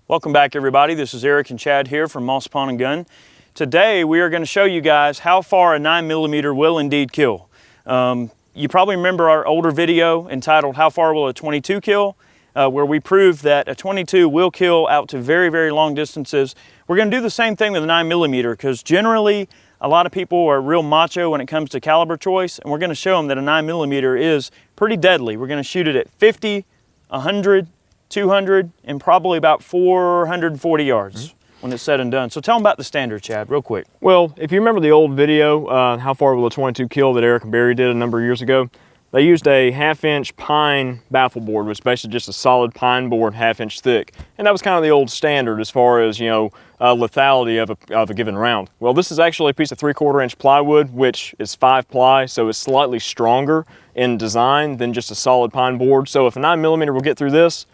Welcome back, everybody. This is Eric and Chad here from Moss Pond & Gun. Today we are going to show you guys how far a 9mm will indeed kill. You probably remember our older video entitled How Far Will a 22 Kill? Where we proved that a 22 will kill out to very, very long distances. We're going to do the same thing with a 9mm because generally a lot of people are real macho when it comes to caliber choice, and we're going to show them that a 9mm is pretty deadly. We're going to shoot it at 50, 100, 200, and probably about 440 yards when it's said and done. So tell them about the standard, Chad, real quick. Well, if you remember the old video, How Far Will a 22 Kill, that Eric and Barry did a number of years ago, they used a 1/2-inch pine baffle board, which is basically just a solid pine board 1/2 inch thick. And that was kind of the old standard as far as, lethality of a given round. Well, this is actually a piece of 3/4 inch plywood, which is 5 ply, so it's slightly stronger in design than just a solid pine board. So if a 9mm will get through this,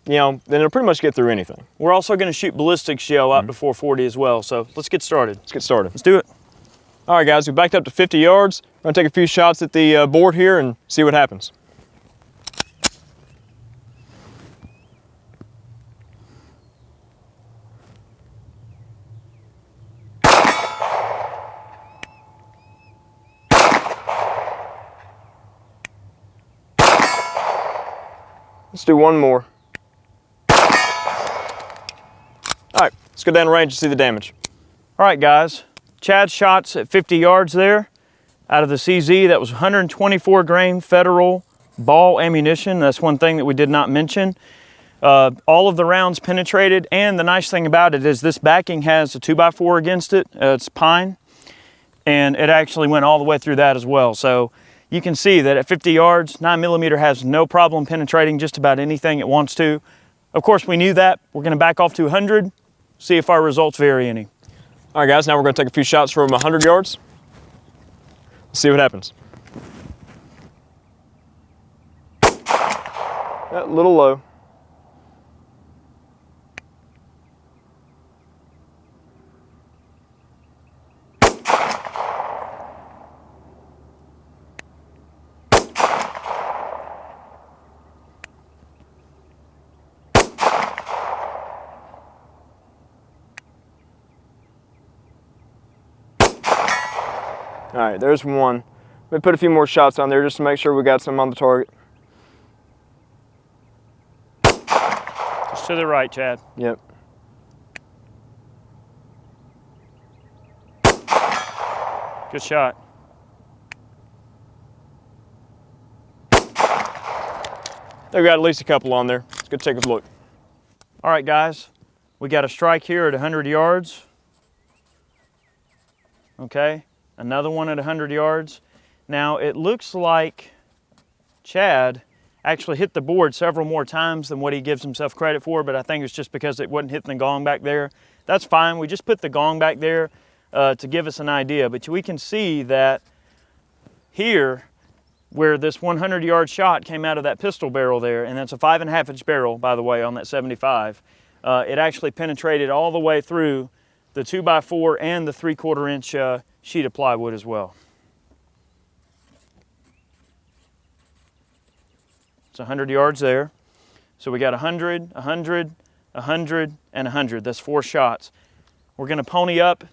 then it'll pretty much get through anything. We're also going to shoot ballistics shell out to 440 as well. So let's get started. Let's do it. All right, guys, we backed up to 50 yards. We're going to take a few shots at the board here and see what happens. Let's do one more. All right, let's go down the range and see the damage. All right, guys. Chad's shots at 50 yards there out of the CZ. That was 124 grain Federal ball ammunition. That's one thing that we did not mention. All of the rounds penetrated, and the nice thing about it is this backing has a 2x4 against it. It's pine, and it actually went all the way through that as well. So you can see that at 50 yards, 9mm has no problem penetrating just about anything it wants to. Of course, we knew that. We're going to back off to 100, see if our results vary any. All right, guys, now we're going to take a few shots from 100 yards. Let's see what happens. A little low. All right, there's one. Let me put a few more shots on there just to make sure we got some on the target. Just to the right, Chad. Yep. Good shot. There, we got at least a couple on there. Let's go take a look. All right, guys. We got a strike here at 100 yards. Okay. Another one at 100 yards. Now it looks like Chad actually hit the board several more times than what he gives himself credit for, but I think it's just because it wasn't hitting the gong back there. That's fine. We just put the gong back there to give us an idea, but we can see that here where this 100-yard shot came out of that pistol barrel there, and that's a 5.5 inch barrel, by the way, on that 75. It actually penetrated all the way through the 2x4 and the 3/4 inch sheet of plywood as well. It's 100 yards there. So we got 100, 100, 100, and 100. That's 4 shots. We're going to pony up,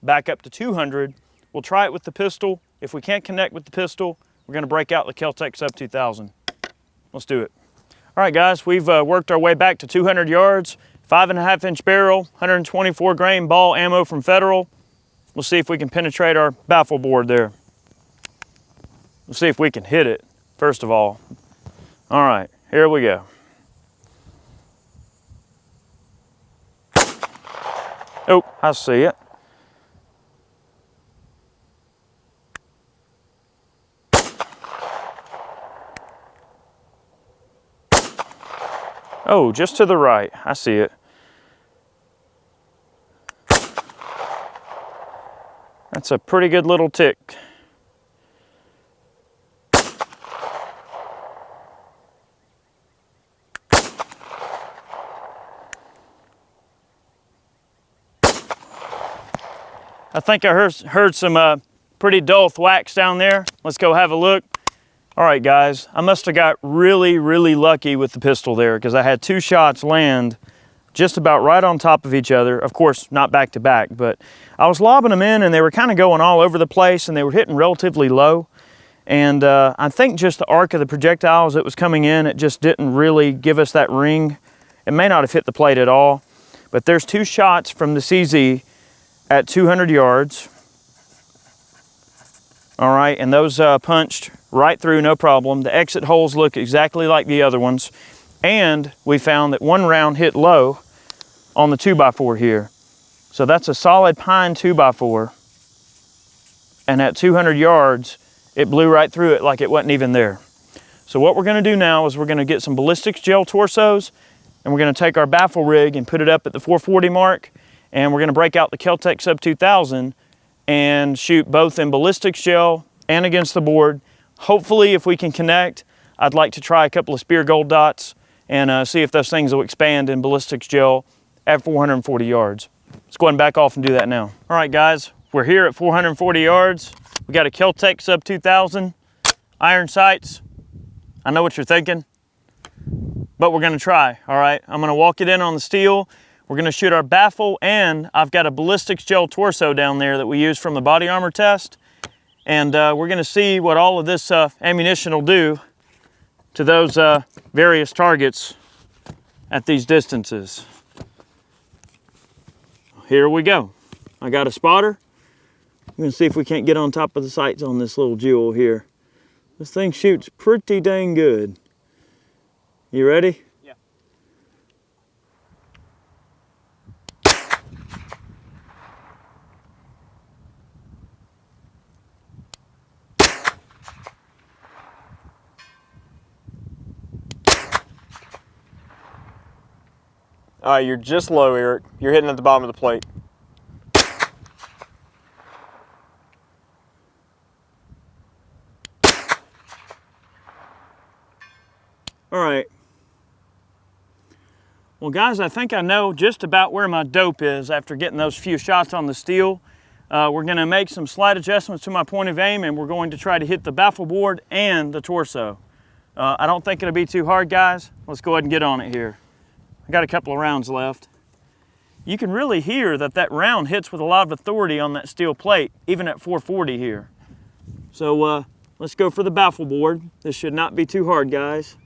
back up to 200. We'll try it with the pistol. If we can't connect with the pistol, we're going to break out the Kel-Tec Sub 2000. Let's do it. All right, guys, we've worked our way back to 200 yards. 5.5 inch barrel, 124 grain ball ammo from Federal. We'll see if we can penetrate our baffle board there. We'll see if we can hit it, first of all. All right, here we go. Oh, I see it. Oh, just to the right, I see it. That's a pretty good little tick. I think I heard some pretty dull thwacks down there. Let's go have a look. All right, guys, I must have got really, really lucky with the pistol there because I had 2 shots land just about right on top of each other. Of course, not back to back, but I was lobbing them in and they were kind of going all over the place and they were hitting relatively low. And I think just the arc of the projectiles that was coming in, it just didn't really give us that ring. It may not have hit the plate at all, but there's 2 shots from the CZ at 200 yards. All right, and those punched right through, no problem. The exit holes look exactly like the other ones. And we found that 1 round hit low on the 2x4 here. So that's a solid pine 2x4. And at 200 yards, it blew right through it like it wasn't even there. So what we're gonna do now is we're gonna get some Ballistics gel torsos and we're gonna take our baffle rig and put it up at the 440 mark, and we're gonna break out the Kel-Tec Sub 2000 and shoot both in Ballistics gel and against the board. Hopefully, if we can connect, I'd like to try a couple of spear gold dots and see if those things will expand in Ballistics gel at 440 yards. Let's go ahead and back off and do that now. All right, guys, we're here at 440 yards. We got a Kel-Tec Sub 2000, iron sights. I know what you're thinking, but we're gonna try, all right? I'm gonna walk it in on the steel. We're gonna shoot our baffle, and I've got a Ballistics gel torso down there that we used from the body armor test. And we're gonna see what all of this ammunition will do to those various targets at these distances. Here we go. I got a spotter. I'm gonna see if we can't get on top of the sights on this little jewel here. This thing shoots pretty dang good. You ready? Yeah. All right, you're just low, Eric. You're hitting at the bottom of the plate. All right. Well, guys, I think I know just about where my dope is after getting those few shots on the steel. We're gonna make some slight adjustments to my point of aim, and we're going to try to hit the baffle board and the torso. I don't think it'll be too hard, guys. Let's go ahead and get on it here. I got a couple of rounds left. You can really hear that that round hits with a lot of authority on that steel plate, even at 440 here. So let's go for the baffle board. This should not be too hard, guys.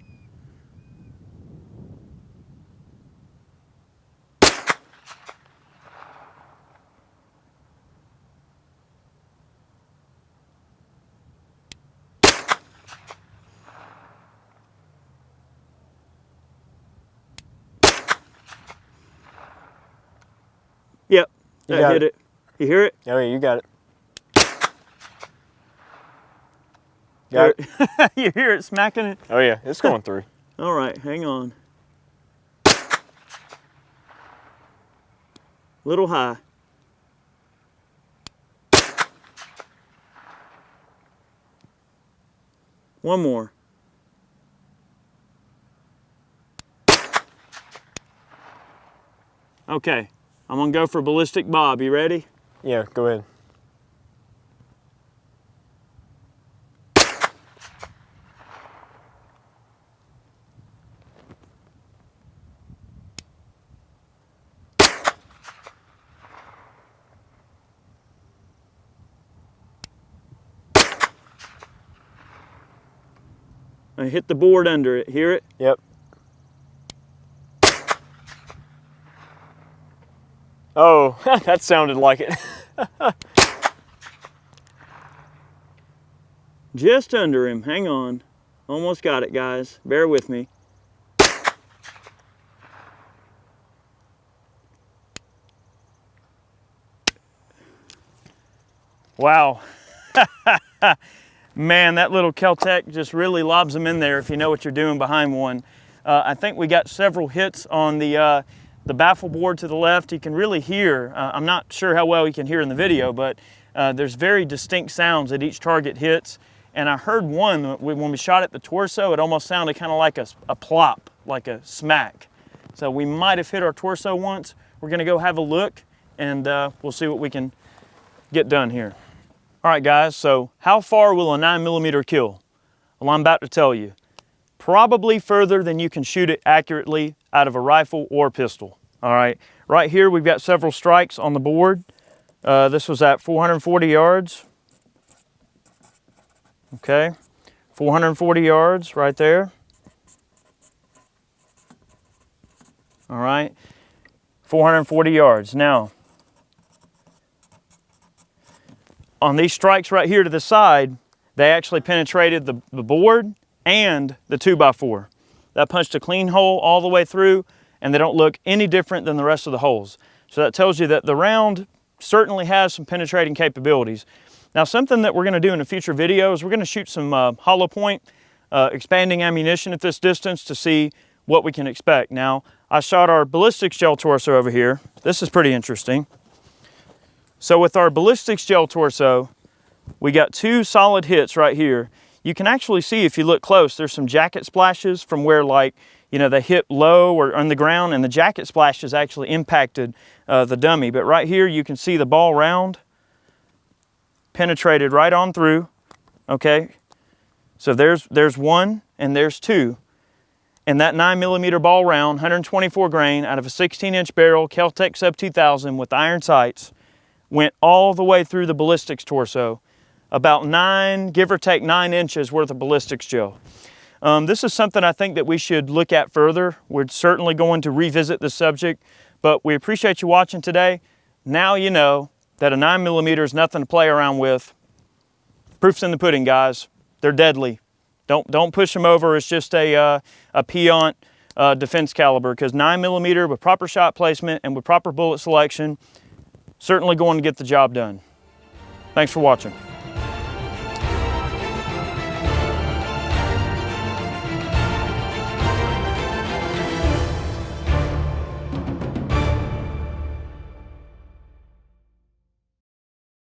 Yep, that hit it. You hear it? Oh yeah, you got it. Got it? You hear it smacking it? Oh yeah, it's going through. All right, hang on. Little high. One more. Okay, I'm gonna go for Ballistic Bob. You ready? Yeah, go ahead. I hit the board under it. Hear it? Yep. Oh, that sounded like it. Just under him. Hang on. Almost got it, guys. Bear with me. Wow. Man, that little Kel-Tec just really lobs them in there if you know what you're doing behind one. I think we got several hits on the baffle board to the left. You can really hear, I'm not sure how well you can hear in the video, but there's very distinct sounds that each target hits. And I heard one, when we shot at the torso, it almost sounded kind of like a plop, like a smack. So we might have hit our torso once. We're gonna go have a look and we'll see what we can get done here. All right, guys, so how far will a 9mm kill? Well, I'm about to tell you. Probably further than you can shoot it accurately out of a rifle or pistol. All right, right here we've got several strikes on the board. This was at 440 yards. Okay, 440 yards right there. All right, 440 yards. Now, on these strikes right here to the side, they actually penetrated the board and the 2x4. That punched a clean hole all the way through, and they don't look any different than the rest of the holes. So that tells you that the round certainly has some penetrating capabilities. Now, something that we're going to do in a future video is we're going to shoot some hollow point expanding ammunition at this distance to see what we can expect. Now, I shot our ballistics gel torso over here. This is pretty interesting. So with our ballistics gel torso, we got 2 solid hits right here. You can actually see, if you look close, there's some jacket splashes from where, like, you know, they hit low or on the ground, and the jacket splashes actually impacted the dummy. But right here, you can see the ball round penetrated right on through. Okay, so there's 1 and there's 2. And that 9mm ball round, 124 grain out of a 16-inch barrel, Kel-Tec Sub 2000 with iron sights, went all the way through the ballistics torso. About 9, give or take 9 inches worth of ballistics gel. This is something I think that we should look at further. We're certainly going to revisit this subject, but we appreciate you watching today. Now you know that a 9mm is nothing to play around with. Proof's in the pudding, guys. They're deadly. Don't push them over. It's just a peon defense caliber, because 9mm with proper shot placement and with proper bullet selection, certainly going to get the job done. Thanks for watching.